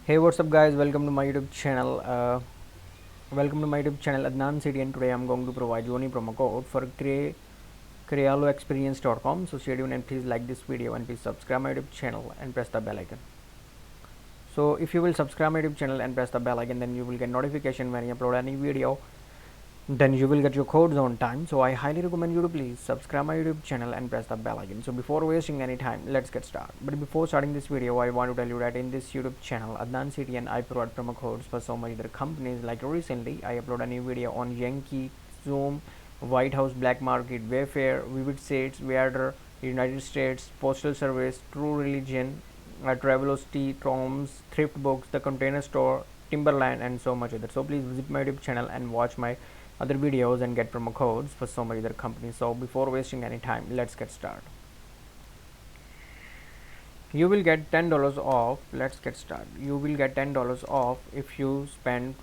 Hey, what's up, guys? Welcome to my YouTube channel. Adnan City, and today I'm going to provide you only promo code for Crayola Experience.com. So stay tuned and please like this video and please subscribe my YouTube channel and press the bell icon. So if you will subscribe my YouTube channel and press the bell icon, then you will get notification when I upload any video, then you will get your codes on time. So I highly recommend you to please subscribe my YouTube channel and press the bell icon. So before wasting any time, let's get started. But before starting this video, I want to tell you that in this YouTube channel, Adnan City, and I provide promo codes for so many other companies. Like recently I upload a new video on Yankee, Zoom, White House, Black Market, Wayfair, Vivid States, Weather, United States Postal Service, True Religion, Travelocity, Toms, Thrift Books, The Container Store, Timberland, and so much other. So please visit my YouTube channel and watch my other videos and get promo codes for so many other companies. So before wasting any time, let's get started. You will get $10 off. Let's get started. You will get $10 off if you spend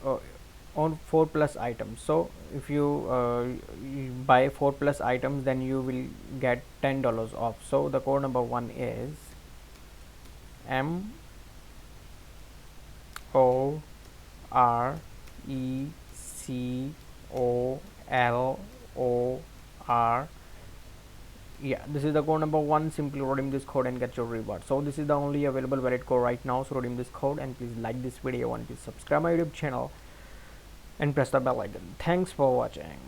on 4 plus items. So if you buy 4 plus items, then you will get $10 off. So the code number 1 is MORECOLOR. Yeah, this is the code number 1. Simply redeem this code and get your reward. So this is the only available valid code right now. So redeem this code and please like this video and please subscribe my YouTube channel and press the bell icon. Thanks for watching.